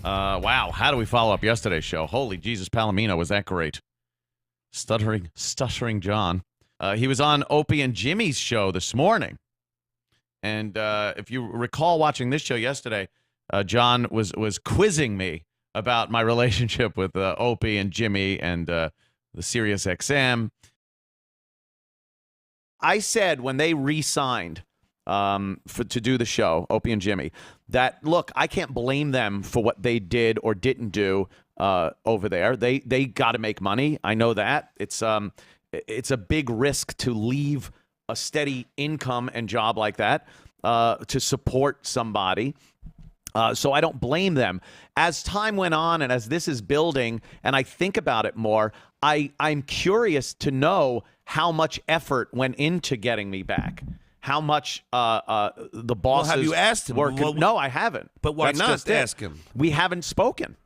Wow, how do we follow up yesterday's show? Holy Jesus, Palomino, was that great? Stuttering John. He was on Opie and Jimmy's show this morning. And if you recall watching this show yesterday, John was quizzing me about my relationship with Opie and Jimmy and the Sirius XM. I said when they re-signed to do the show, Opie and Jimmy, that, look, I can't blame them for what they did or didn't do over there. They got to make money. I know that. It's a big risk to leave a steady income and job like that to support somebody. So I don't blame them. As time went on and as this is building and I think about it more, I'm curious to know how much effort went into getting me back. How much the bosses have you asked him? No, I haven't. But why That's not just it. ask him? We haven't spoken.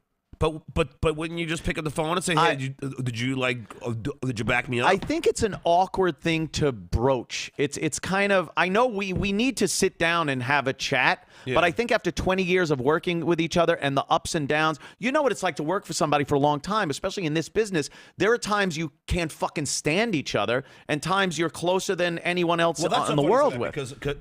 But wouldn't you just pick up the phone and say, hey, did you back me up? I think it's an awkward thing to broach. It's kind of, I know we need to sit down and have a chat, but I think after 20 years of working with each other and the ups and downs, you know what it's like to work for somebody for a long time, especially in this business. There are times you can't fucking stand each other, and times you're closer than anyone else in the world with.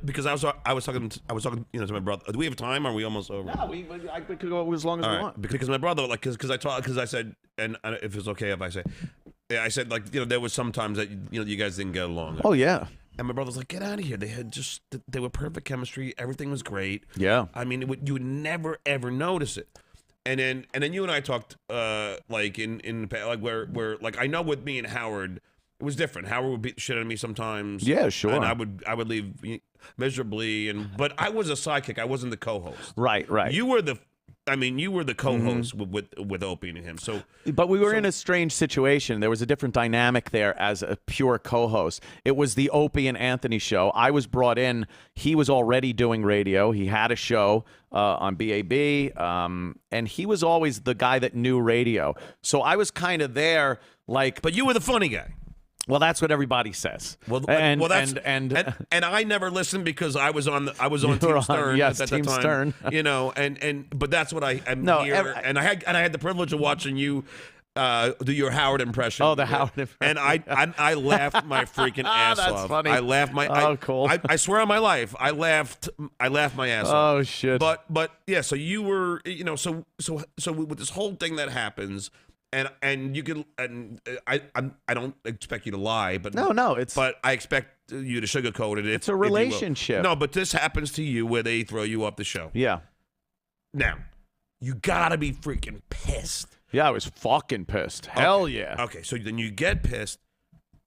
Because I was talking to my brother. Do we have time? Or are we almost over? No, I could go as long as we want. Because my brother, because I said, and if it's okay if I say, I said, like, there was some times that you guys didn't get along. Oh yeah. And my brother's like, get out of here. They were perfect chemistry. Everything was great. Yeah. I mean, you would never ever notice it. And then you and I talked like in like where like I know with me and Howard it was different. Howard would beat the shit out of me sometimes. Yeah, sure. And I would leave miserably, but I was a sidekick. I wasn't the co-host. Right. You were the co-host with Opie and him. But we were in a strange situation. There was a different dynamic there as a pure co-host. It was the Opie and Anthony show. I was brought in. He was already doing radio. He had a show on BAB, and he was always the guy that knew radio. So I was kind of there, like. But you were the funny guy. Well, that's what everybody says. And I never listened because I was on Team Stern yes, at Team the time. Stern. But that's what I'm here. And I had the privilege of watching you do your Howard impression. Oh, the Howard impression. And I laughed my freaking ass that's off. Funny. I laughed my. Cool. I swear on my life, I laughed my ass off. Oh shit. But yeah. So you were so with this whole thing that happens. And you can I don't expect you to lie, but but I expect you to sugarcoat it. It's a relationship. No, but this happens to you where they throw you off the show. Yeah. Now, you gotta be freaking pissed. Yeah, I was fucking pissed. Hell yeah. Okay, so then you get pissed,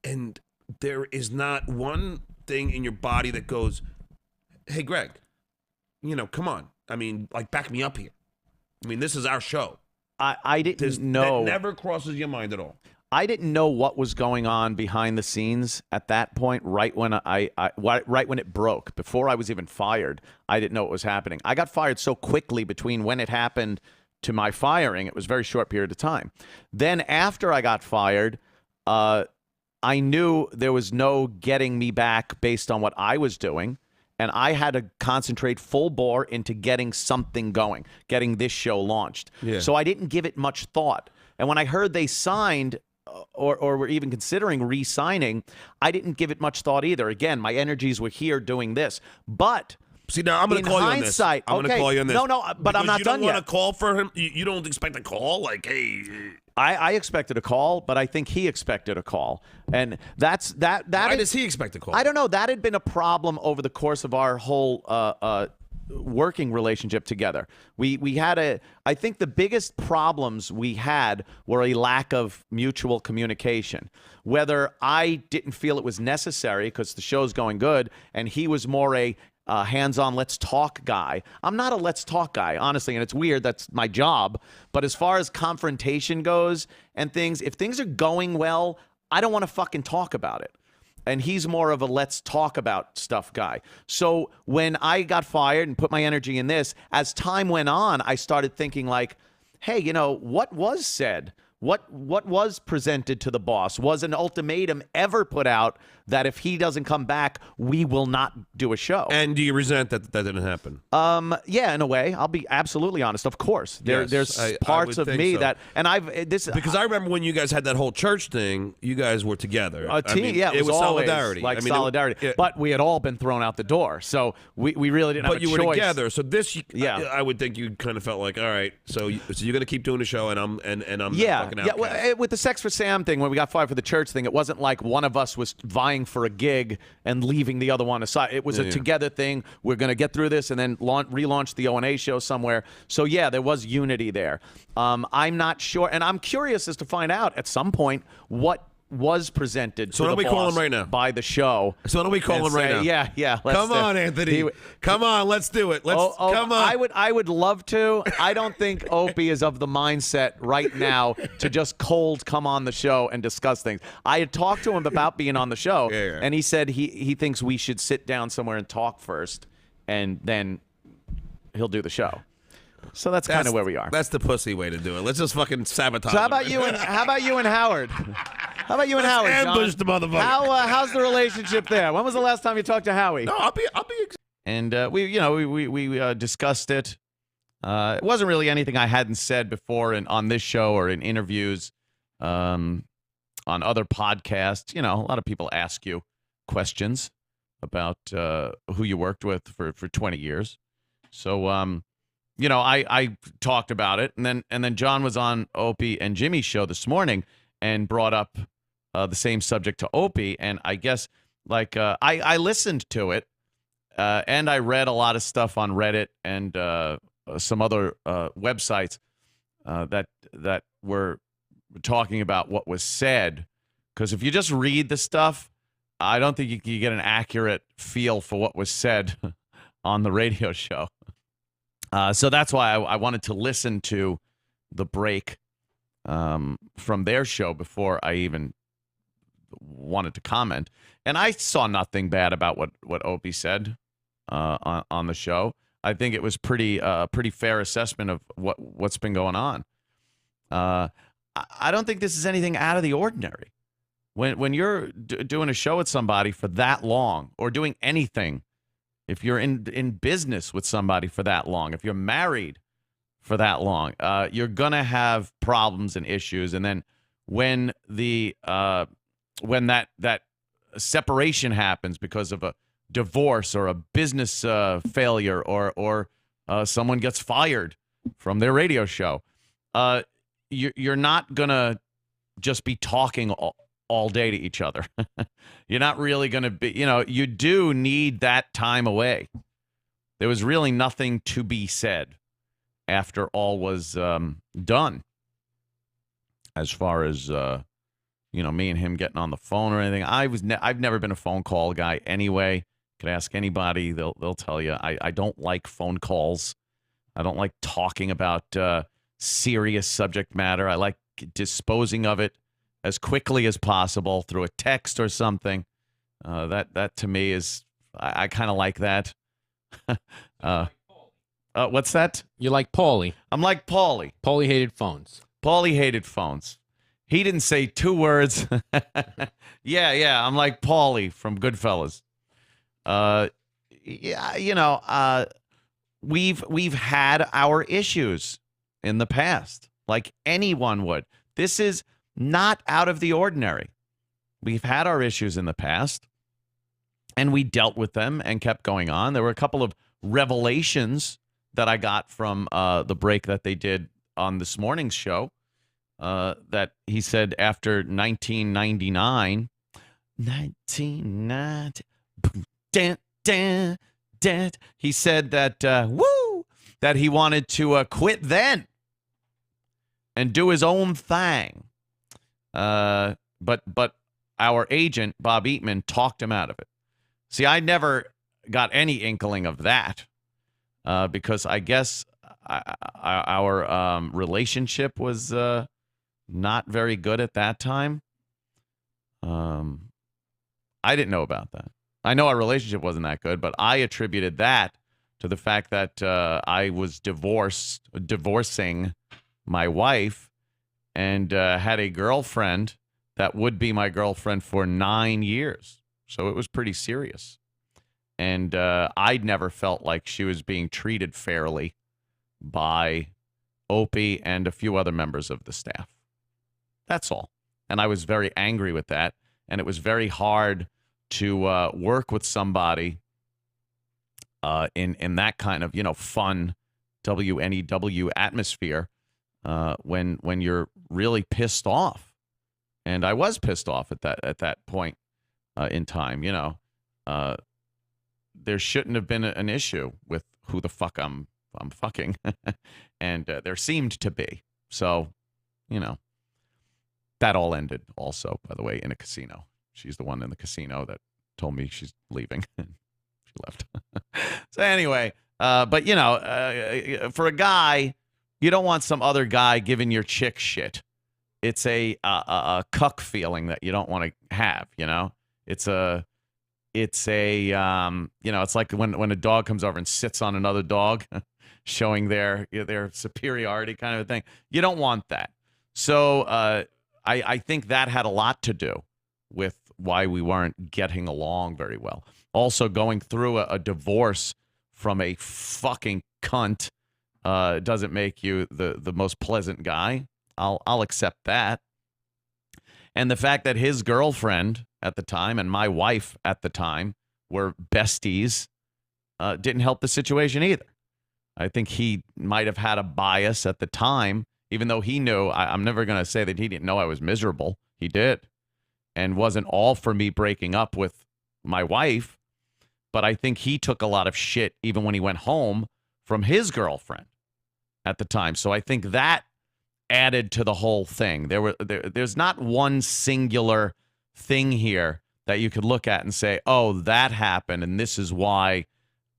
and there is not one thing in your body that goes, "Hey, Greg, come on. I mean, like, back me up here. I mean, this is our show." I didn't know. That never crosses your mind at all. I didn't know what was going on behind the scenes at that point. Right when right when it broke, before I was even fired, I didn't know what was happening. I got fired so quickly between when it happened to my firing. It was a very short period of time. Then after I got fired, I knew there was no getting me back based on what I was doing. And I had to concentrate full bore into getting something going, getting this show launched. Yeah. So I didn't give it much thought. And when I heard they signed or were even considering re-signing, I didn't give it much thought either. Again, my energies were here doing this. But see, now I'm going to call you on this. I'm going to call you on this. No, but I'm not done yet. You don't want to call for him? You don't expect a call? Like, hey... I expected a call, but I think he expected a call. And that. Why does he expect a call? I don't know. That had been a problem over the course of our whole working relationship together. We had I think the biggest problems we had were a lack of mutual communication. Whether I didn't feel it was necessary because the show's going good, and he was more a hands-on, let's talk guy. I'm not a let's talk guy, honestly, and it's weird. That's my job. But as far as confrontation goes and things, if things are going well, I don't want to fucking talk about it. And he's more of a let's talk about stuff guy. So when I got fired and put my energy in this, as time went on, I started thinking like, hey, what was said? What was presented to the boss? Was an ultimatum ever put out that if he doesn't come back, we will not do a show? And do you resent that didn't happen? Yeah, in a way. I'll be absolutely honest. Of course, there's parts of me that, and because I remember when you guys had that whole church thing, you guys were together. A team, it was solidarity, solidarity. But we had all been thrown out the door, so we really didn't have a choice. But you were together, so this, I would think you kind of felt like, all right, so you're going to keep doing the show, and I'm fucking outcast. Well, with the Sex for Sam thing, when we got fired for the church thing, it wasn't like one of us was vying for a gig and leaving the other one aside. It was a together thing. We're going to get through this and then relaunch the O&A show somewhere. So, yeah, there was unity there. I'm not sure, and I'm curious as to find out at some point what was presented to the we boss call him right now? by the show. So why don't we call him right now? Yeah. Come on, Anthony. Come on, let's do it. Come on. I would love to. I don't think Opie is of the mindset right now to just cold come on the show and discuss things. I had talked to him about being on the show, and he said he thinks we should sit down somewhere and talk first, and then he'll do the show. So that's kind of where we are. That's the pussy way to do it. Let's just fucking sabotage. So how about you and Howard? How about you and Howard? Ambush the motherfucker. How's the relationship there? When was the last time you talked to Howie? No, I'll be. And we discussed it. It wasn't really anything I hadn't said before on this show or in interviews, on other podcasts. You know, a lot of people ask you questions about who you worked with for 20 years. So I talked about it, and then John was on Opie and Jimmy's show this morning and brought up the same subject to Opie, and I guess I listened to it, and I read a lot of stuff on Reddit and some other websites that were talking about what was said. Because if you just read the stuff, I don't think you can get an accurate feel for what was said on the radio show. So that's why I wanted to listen to the break from their show before I even wanted to comment. And I saw nothing bad about what Opie said on the show. I think it was pretty fair assessment of what's been going on. I don't think this is anything out of the ordinary. When you're doing a show with somebody for that long, or doing anything, if you're in business with somebody for that long, if you're married for that long, you're gonna have problems and issues. And then when that separation happens because of a divorce or a business failure, or someone gets fired from their radio show, you're not gonna just be talking all day to each other. You're not really going to be, you do need that time away. There was really nothing to be said after all was done, as far as, me and him getting on the phone or anything. I've never been a phone call guy anyway. You could ask anybody. They'll tell you. I don't like phone calls. I don't like talking about serious subject matter. I like disposing of it as quickly as possible through a text or something. That to me is, I kind of like that. What's that? You're like Paulie. I'm like Paulie. Paulie hated phones. Paulie hated phones. He didn't say two words. Yeah, I'm like Paulie from Goodfellas. We've had our issues in the past, like anyone would. This is not out of the ordinary. We've had our issues in the past, and we dealt with them and kept going on. There were a couple of revelations that I got from the break that they did on this morning's show, that he said after 1999, he said that, that he wanted to quit then and do his own thing. But our agent, Bob Eatman, talked him out of it. See, I never got any inkling of that, because I guess our relationship was not very good at that time. I didn't know about that. I know our relationship wasn't that good, but I attributed that to the fact that I was divorcing my wife, and had a girlfriend that would be my girlfriend for 9 years. So it was pretty serious. And I'd never felt like she was being treated fairly by Opie and a few other members of the staff. That's all. And I was very angry with that. And it was very hard to work with somebody in that kind of, fun WNEW atmosphere when you're really pissed off. And I was pissed off at that point in time. There shouldn't have been an issue with who the fuck I'm fucking, and there seemed to be. So, that all ended also, by the way, in a casino. She's the one in the casino that told me she's leaving. She left. So anyway, but for a guy, you don't want some other guy giving your chick shit. It's a cuck feeling that you don't want to have. It's like when a dog comes over and sits on another dog, showing their superiority kind of a thing. You don't want that. So I think that had a lot to do with why we weren't getting along very well. Also, going through a divorce from a fucking cunt doesn't make you the most pleasant guy. I'll accept that. And the fact that his girlfriend at the time and my wife at the time were besties didn't help the situation either. I think he might have had a bias at the time, even though he knew. I'm never going to say that he didn't know I was miserable. He did. And wasn't all for me breaking up with my wife. But I think he took a lot of shit even when he went home from his girlfriend at the time. So I think that added to the whole thing. There's not one singular thing here that you could look at and say, oh, that happened, and this is why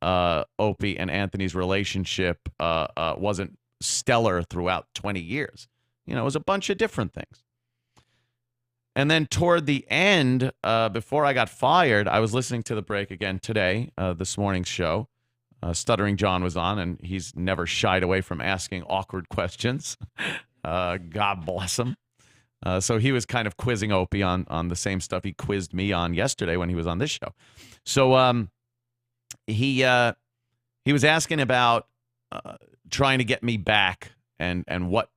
Opie and Anthony's relationship wasn't stellar throughout 20 years. It was a bunch of different things. And then toward the end, before I got fired, I was listening to the break again today, this morning's show. Stuttering John was on, and he's never shied away from asking awkward questions. God bless him. So he was kind of quizzing Opie on the same stuff he quizzed me on yesterday when he was on this show. So he was asking about trying to get me back and what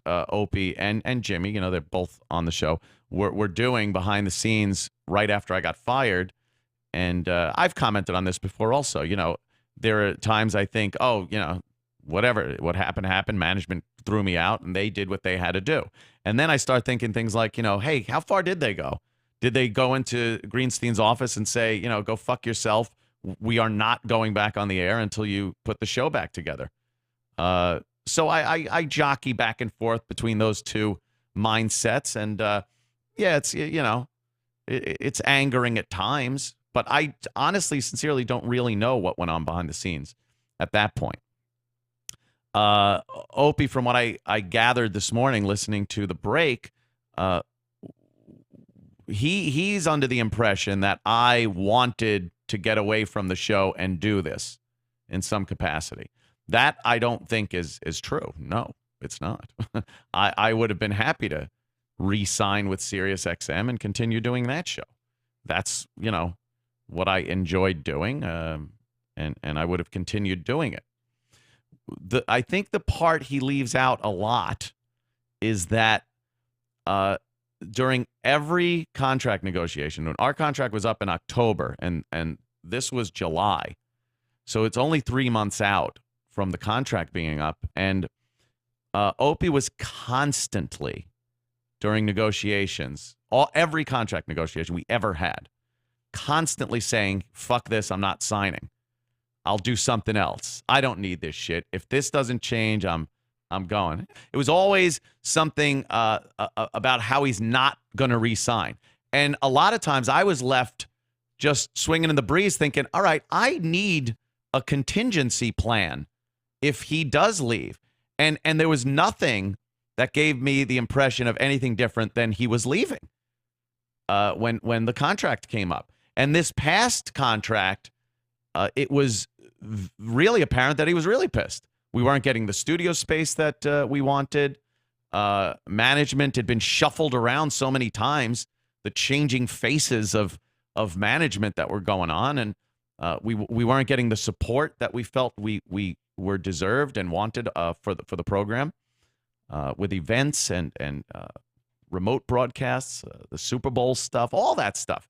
Opie and Jimmy, they're both on the show, were doing behind the scenes right after I got fired. And I've commented on this before also. There are times I think, whatever, what happened, management threw me out and they did what they had to do. And then I start thinking things like, hey, how far did they go? Did they go into Greenstein's office and say, go fuck yourself? We are not going back on the air until you put the show back together. So I jockey back and forth between those two mindsets. And it's, it's angering at times. But I honestly, sincerely don't really know what went on behind the scenes at that point. Opie, from what I gathered this morning listening to the break, he's under the impression that I wanted to get away from the show and do this in some capacity. That I don't think is true. No, it's not. I would have been happy to re-sign with SiriusXM and continue doing that show. That's, what I enjoyed doing, and I would have continued doing it. I think the part he leaves out a lot is that during every contract negotiation, when our contract was up in October and this was July, so it's only 3 months out from the contract being up, and Opie was constantly during negotiations, every contract negotiation we ever had, constantly saying, fuck this, I'm not signing. I'll do something else. I don't need this shit. If this doesn't change, I'm going. It was always something about how he's not going to re-sign. And a lot of times I was left just swinging in the breeze thinking, all right, I need a contingency plan if he does leave. And there was nothing that gave me the impression of anything different than he was leaving when the contract came up. And this past contract, it was really apparent that he was really pissed. We weren't getting the studio space that we wanted. Management had been shuffled around so many times, the changing faces of management that were going on, and we weren't getting the support that we felt we were deserved and wanted for the program, with events and remote broadcasts, the Super Bowl stuff, all that stuff.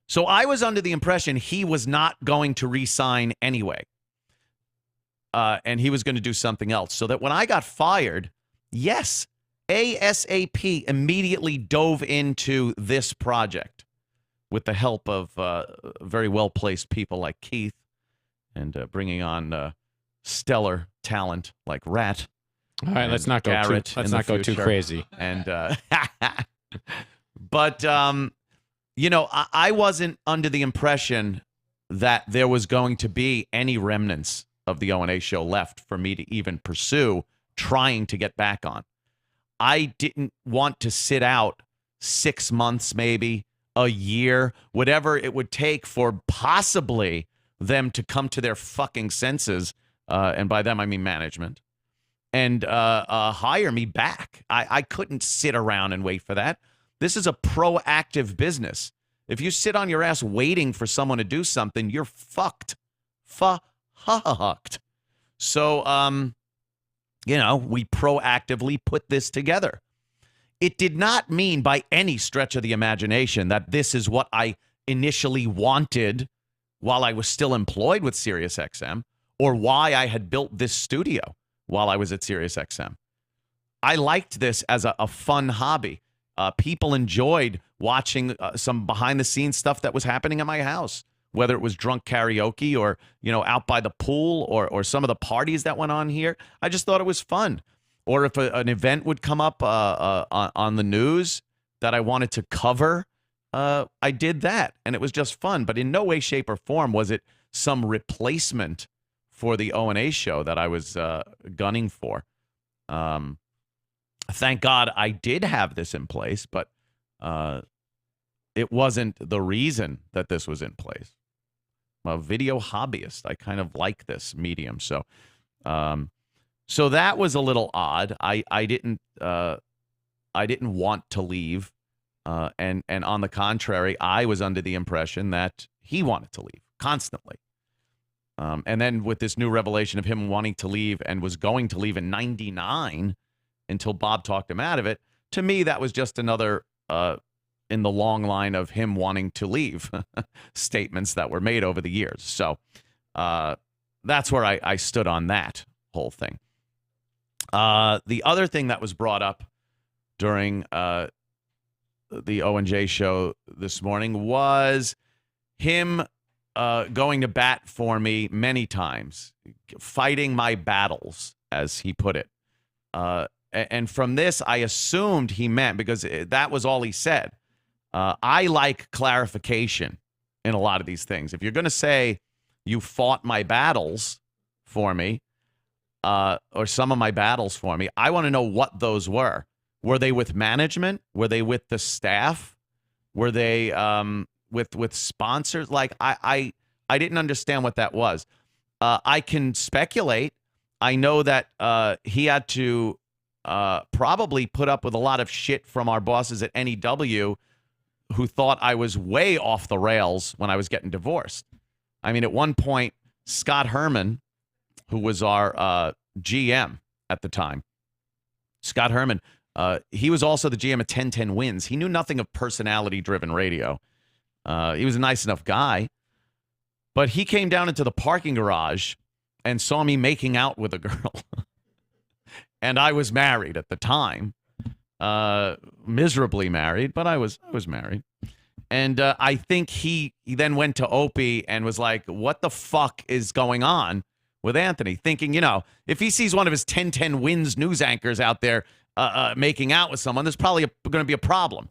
So I was under the impression he was not going to re-sign anyway, and he was going to do something else. So that when I got fired, yes, ASAP immediately dove into this project with the help of very well-placed people like Keith, and bringing on stellar talent like Rat. All right, let's not go Garrett let's not go too crazy. And but I wasn't under the impression that there was going to be any remnants of the O&A show left for me to even pursue trying to get back on. I didn't want to sit out 6 months, maybe a year, whatever it would take for possibly them to come to their fucking senses, and by them I mean management, and hire me back. I couldn't sit around and wait for that. This is a proactive business. If you sit on your ass waiting for someone to do something, you're fucked. Fucked. So, we proactively put this together. It did not mean by any stretch of the imagination that this is what I initially wanted while I was still employed with SiriusXM, or why I had built this studio while I was at SiriusXM. I liked this as a fun hobby. People enjoyed watching some behind-the-scenes stuff that was happening at my house, whether it was drunk karaoke or, out by the pool or some of the parties that went on here. I just thought it was fun. Or if an event would come up on the news that I wanted to cover, I did that, and it was just fun. But in no way, shape, or form was it some replacement for the O&A show that I was gunning for. Thank God I did have this in place, but it wasn't the reason that this was in place. I'm a video hobbyist. I kind of like this medium, so that was a little odd. I didn't want to leave, and on the contrary, I was under the impression that he wanted to leave constantly. And then with this new revelation of him wanting to leave and was going to leave in '99 until Bob talked him out of it, to me, that was just another in the long line of him wanting to leave statements that were made over the years. So that's where I stood on that whole thing. The other thing that was brought up during the O&J show this morning was him going to bat for me many times, fighting my battles, as he put it. And from this, I assumed he meant, because that was all he said. I like clarification in a lot of these things. If you're going to say you fought my battles for me, or some of my battles for me, I want to know what those were. Were they with management? Were they with the staff? Were they with sponsors? Like, I didn't understand what that was. I can speculate. I know that he had to probably put up with a lot of shit from our bosses at NEW, who thought I was way off the rails when I was getting divorced. I mean, at one point, Scott Herman, who was our GM at the time, Scott Herman, he was also the GM of 1010 Wins. He knew nothing of personality-driven radio. He was a nice enough guy. But he came down into the parking garage and saw me making out with a girl. And I was married at the time. Miserably married, but I was married. And I think he then went to Opie and was like, what the fuck is going on with Anthony? Thinking, if he sees one of his 1010 Wins news anchors out there making out with someone, there's probably going to be a problem.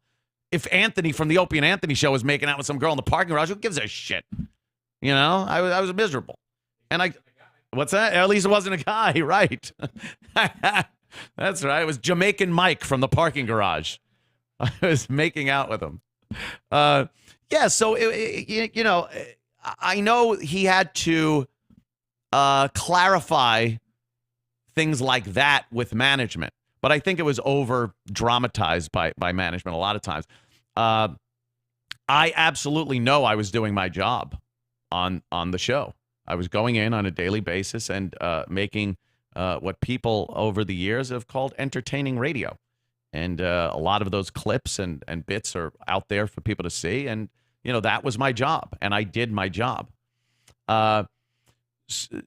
If Anthony from the Opie and Anthony show was making out with some girl in the parking garage, who gives a shit? I was miserable. And what's that? At least it wasn't a guy, right? That's right. It was Jamaican Mike from the parking garage. I was making out with him. Yeah, so, I know he had to clarify things like that with management. but I think it was over dramatized by management a lot of times. I absolutely know I was doing my job on the show. I was going in on a daily basis and making what people over the years have called entertaining radio. And a lot of those clips and bits are out there for people to see. And, that was my job. And I did my job.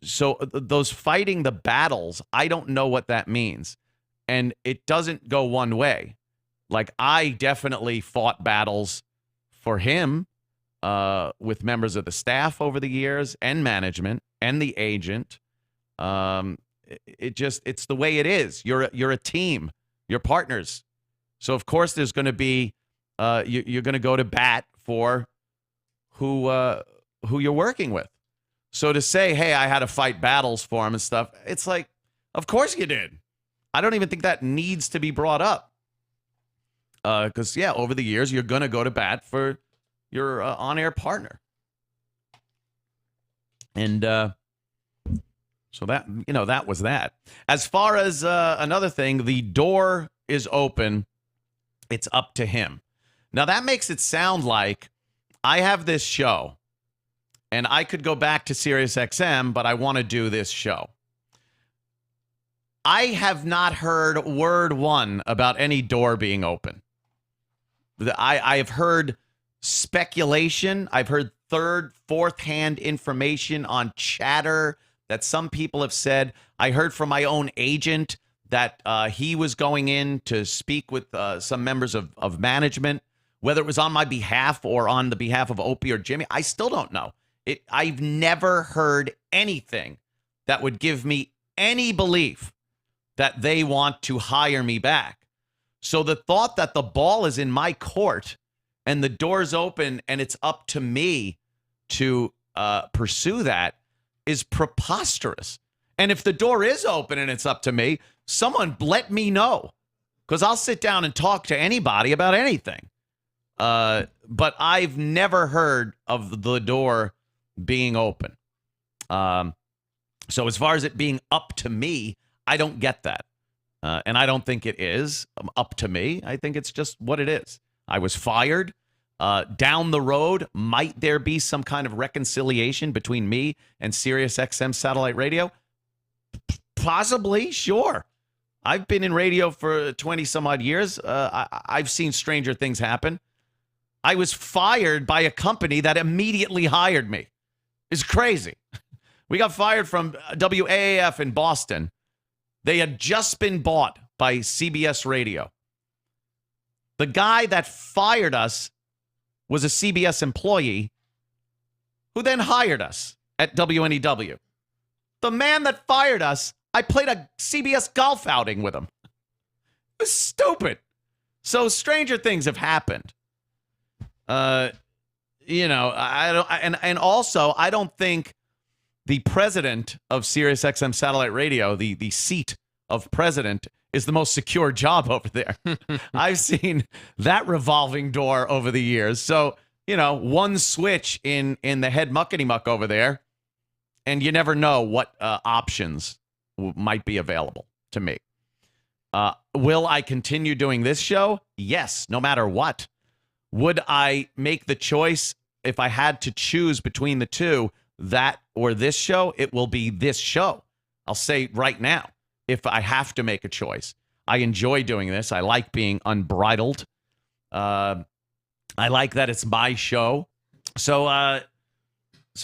So those fighting the battles, I don't know what that means. And it doesn't go one way. Like, I definitely fought battles for him with members of the staff over the years and management and the agent. It's the way it is. You're a team. You're partners. So, of course, there's going to be you're going to go to bat for who you're working with. So to say, hey, I had to fight battles for him and stuff, it's like, of course you did. I don't even think that needs to be brought up. Because, over the years, you're going to go to bat for your on-air partner. And so that was that. As far as another thing, the door is open. It's up to him. Now, that makes it sound like I have this show, and I could go back to SiriusXM, but I want to do this show. I have not heard word one about any door being open. I have heard speculation. I've heard third, fourth-hand information on chatter that some people have said. I heard from my own agent that he was going in to speak with some members of management, whether it was on my behalf or on the behalf of Opie or Jimmy. I still don't know. I've never heard anything that would give me any belief that they want to hire me back. So the thought that the ball is in my court and the door's open and it's up to me to pursue that is preposterous. And if the door is open and it's up to me, someone let me know, because I'll sit down and talk to anybody about anything. But I've never heard of the door being open. So as far as it being up to me, I don't get that. And I don't think it is up to me. I think it's just what it is. I was fired. Down the road, might there be some kind of reconciliation between me and SiriusXM satellite radio? Possibly, sure. I've been in radio for 20 some odd years. I've seen stranger things happen. I was fired by a company that immediately hired me. It's crazy. We got fired from WAAF in Boston. They had just been bought by CBS Radio. The guy that fired us was a CBS employee who then hired us at WNEW. The man that fired us, I played a CBS golf outing with him. It was stupid. So stranger things have happened. I don't, and also I don't think the president of SiriusXM satellite radio, the seat of president, is the most secure job over there. I've seen that revolving door over the years. So, one switch in the head muckety muck over there, and you never know what options might be available to me. Will I continue doing this show? Yes, no matter what. Would I make the choice if I had to choose between the two, that or this show? It will be this show. I'll say right now, if I have to make a choice. I enjoy doing this. I like being unbridled. I like that it's my show. So a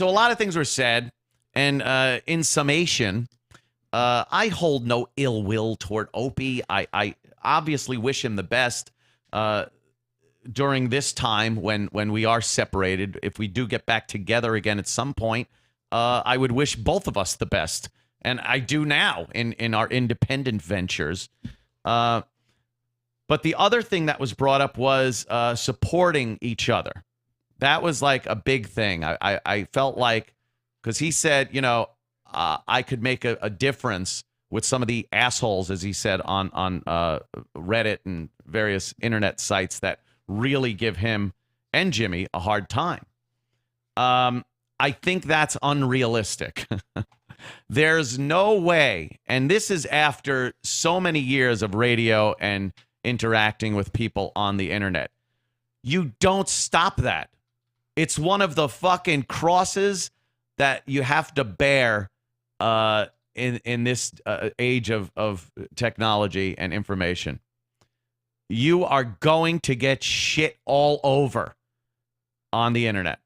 lot of things were said, and in summation, I hold no ill will toward Opie. I obviously wish him the best during this time when we are separated. If we do get back together again at some point, I would wish both of us the best. And I do now in our independent ventures. But the other thing that was brought up was supporting each other. That was like a big thing. I felt like, because he said, I could make a difference with some of the assholes, as he said, on Reddit and various internet sites that really give him and Jimmy a hard time. I think that's unrealistic. There's no way, and this is after so many years of radio and interacting with people on the internet. You don't stop that. It's one of the fucking crosses that you have to bear in this age of technology and information. You are going to get shit all over on the internet.